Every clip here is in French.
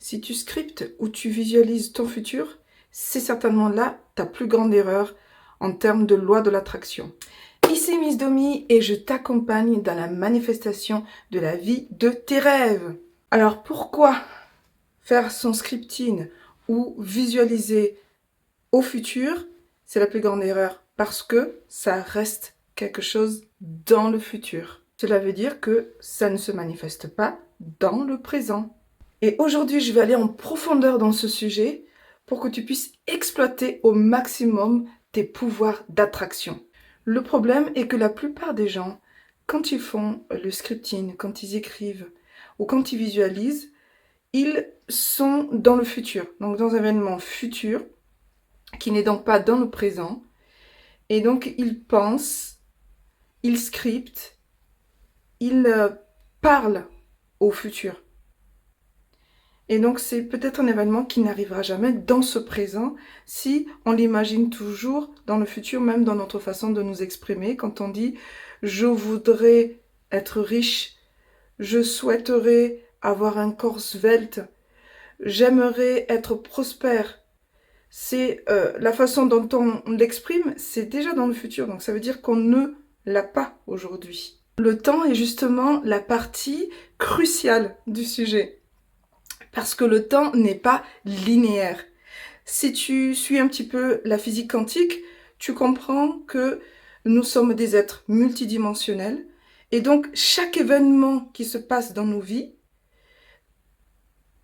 Si tu scriptes ou tu visualises ton futur, c'est certainement là ta plus grande erreur en termes de loi de l'attraction. Ici Miss Domi et je t'accompagne dans la manifestation de la vie de tes rêves. Alors pourquoi faire son scripting ou visualiser au futur, c'est la plus grande erreur parce que ça reste quelque chose dans le futur. Cela veut dire que ça ne se manifeste pas dans le présent. Et aujourd'hui, je vais aller en profondeur dans ce sujet pour que tu puisses exploiter au maximum tes pouvoirs d'attraction. Le problème est que la plupart des gens, quand ils font le scripting, quand ils écrivent ou quand ils visualisent, ils sont dans le futur, donc dans un événement futur qui n'est donc pas dans le présent. Et donc ils pensent, ils scriptent, ils parlent au futur. Et donc c'est peut-être un événement qui n'arrivera jamais dans ce présent si on l'imagine toujours dans le futur, même dans notre façon de nous exprimer. Quand on dit « je voudrais être riche »,« je souhaiterais avoir un corps svelte »,« j'aimerais être prospère », c'est la façon dont on l'exprime, c'est déjà dans le futur. Donc ça veut dire qu'on ne l'a pas aujourd'hui. Le temps est justement la partie cruciale du sujet. Parce que le temps n'est pas linéaire. Si tu suis un petit peu la physique quantique, tu comprends que nous sommes des êtres multidimensionnels. Et donc, chaque événement qui se passe dans nos vies,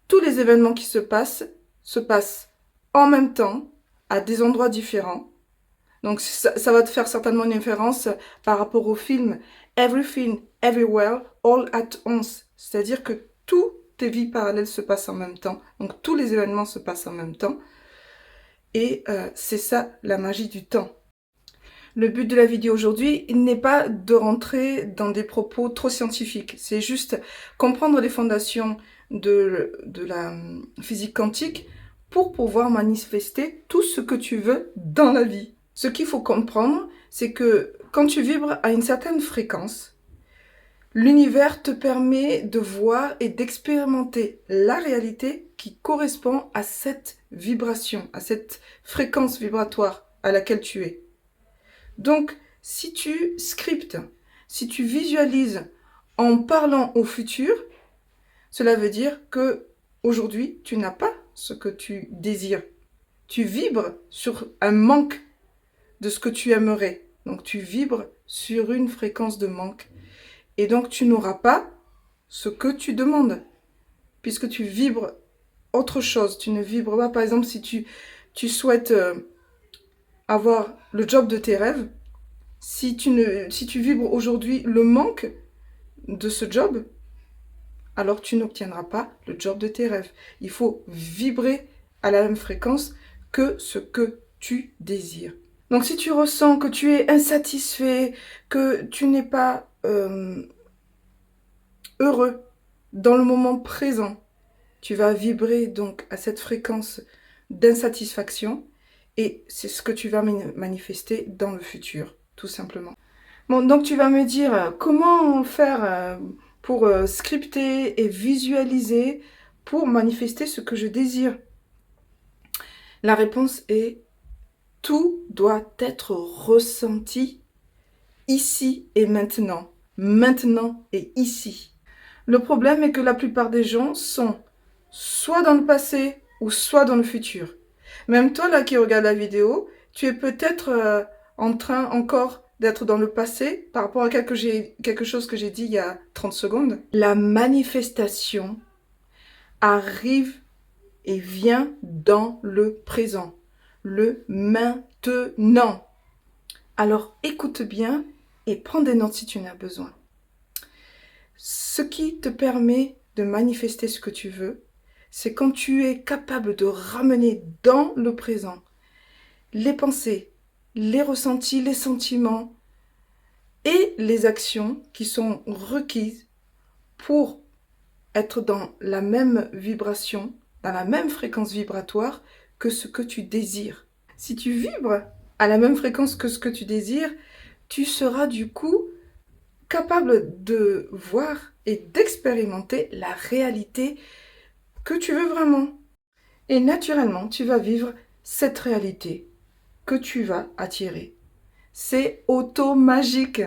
tous les événements qui se passent en même temps, à des endroits différents. Donc, ça va te faire certainement une référence par rapport au film Everything, Everywhere, All at Once. C'est-à-dire que toutes tes vies parallèles se passent en même temps. Donc, tous les événements se passent en même temps. Et c'est ça, la magie du temps. Le but de la vidéo aujourd'hui n'est pas de rentrer dans des propos trop scientifiques. C'est juste comprendre les fondations de la physique quantique pour pouvoir manifester tout ce que tu veux dans la vie. Ce qu'il faut comprendre, c'est que quand tu vibres à une certaine fréquence, l'univers te permet de voir et d'expérimenter la réalité qui correspond à cette vibration, à cette fréquence vibratoire à laquelle tu es. Donc, si tu scriptes, si tu visualises en parlant au futur, cela veut dire que aujourd'hui, tu n'as pas ce que tu désires. Tu vibres sur un manque de ce que tu aimerais. Donc, tu vibres sur une fréquence de manque. Et donc, tu n'auras pas ce que tu demandes, puisque tu vibres autre chose. Tu ne vibres pas, par exemple, si tu souhaites avoir le job de tes rêves, si tu vibres aujourd'hui le manque de ce job, alors tu n'obtiendras pas le job de tes rêves. Il faut vibrer à la même fréquence que ce que tu désires. Donc si tu ressens que tu es insatisfait, que tu n'es pas heureux dans le moment présent, tu vas vibrer donc à cette fréquence d'insatisfaction et c'est ce que tu vas manifester dans le futur, tout simplement. Bon, donc tu vas me dire comment faire pour scripter et visualiser pour manifester ce que je désire. La réponse est tout doit être ressenti ici et maintenant. Maintenant et ici. Le problème est que la plupart des gens sont soit dans le passé ou soit dans le futur. Même toi là qui regarde la vidéo, tu es peut-être en train encore d'être dans le passé par rapport à quelque chose que j'ai dit il y a 30 secondes. La manifestation arrive et vient dans le présent, le maintenant. Alors écoute bien et prends des notes si tu en as besoin. Ce qui te permet de manifester ce que tu veux, c'est quand tu es capable de ramener dans le présent les pensées, les ressentis, les sentiments et les actions qui sont requises pour être dans la même vibration, dans la même fréquence vibratoire que ce que tu désires. Si tu vibres à la même fréquence que ce que tu désires, tu seras du coup capable de voir et d'expérimenter la réalité que tu veux vraiment. Et naturellement, tu vas vivre cette réalité que tu vas attirer. C'est auto-magique.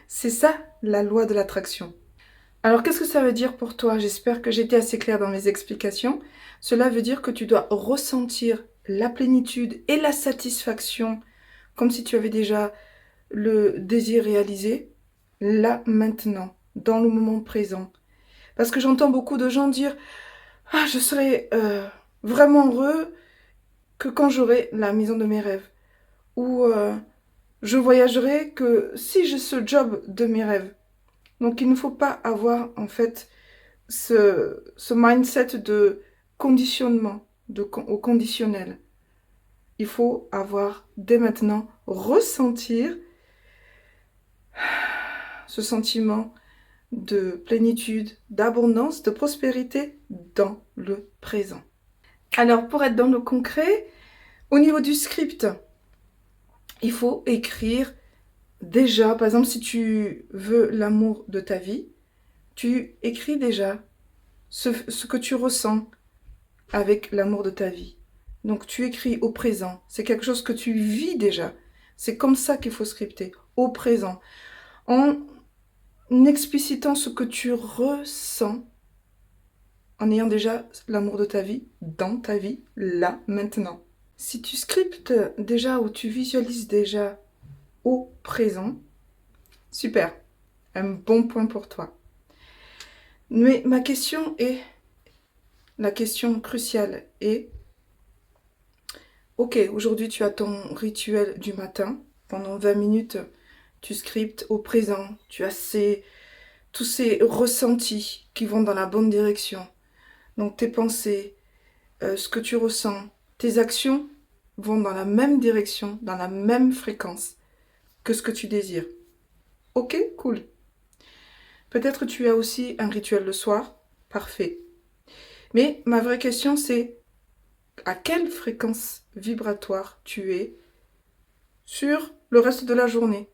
C'est ça, la loi de l'attraction. Alors, qu'est-ce que ça veut dire pour toi? J'espère que j'étais assez claire dans mes explications. Cela veut dire que tu dois ressentir la plénitude et la satisfaction, comme si tu avais déjà le désir réalisé, là, maintenant, dans le moment présent. Parce que j'entends beaucoup de gens dire « Ah, je serai vraiment heureux que quand j'aurai la maison de mes rêves. » Ou je voyagerai que si j'ai ce job de mes rêves. » Donc il ne faut pas avoir en fait ce mindset de conditionnement, au conditionnel. Il faut avoir dès maintenant ressentir ce sentiment de plénitude, d'abondance, de prospérité dans le présent. Alors pour être dans le concret, au niveau du script, il faut écrire déjà, par exemple si tu veux l'amour de ta vie, tu écris déjà ce que tu ressens avec l'amour de ta vie. Donc tu écris au présent, c'est quelque chose que tu vis déjà. C'est comme ça qu'il faut scripter, au présent. En explicitant ce que tu ressens, en ayant déjà l'amour de ta vie, dans ta vie, là, maintenant. Si tu scriptes déjà ou tu visualises déjà au présent, super, un bon point pour toi. Mais ma question est, la question cruciale est, ok, aujourd'hui tu as ton rituel du matin, pendant 20 minutes, tu scriptes au présent, tu as tous ces ressentis qui vont dans la bonne direction. Donc tes pensées, ce que tu ressens, tes actions vont dans la même direction, dans la même fréquence que ce que tu désires. Ok, cool. Peut-être tu as aussi un rituel le soir, parfait. Mais ma vraie question c'est à quelle fréquence vibratoire tu es sur le reste de la journée.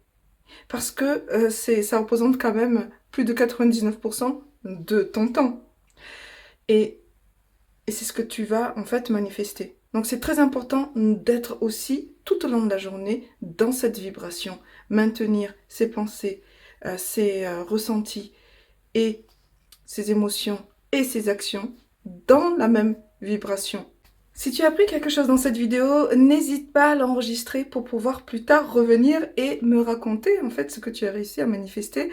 Parce que ça représente quand même plus de 99% de ton temps. Et c'est ce que tu vas en fait manifester. Donc c'est très important d'être aussi tout au long de la journée dans cette vibration. Maintenir ses pensées, ses ressentis et ses émotions et ses actions dans la même vibration. Si tu as appris quelque chose dans cette vidéo, n'hésite pas à l'enregistrer pour pouvoir plus tard revenir et me raconter en fait ce que tu as réussi à manifester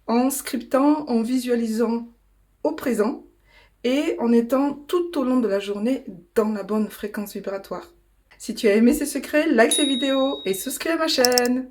en scriptant, en visualisant au présent et en étant tout au long de la journée dans la bonne fréquence vibratoire. Si tu as aimé ces secrets, like cette vidéo et souscris à ma chaîne.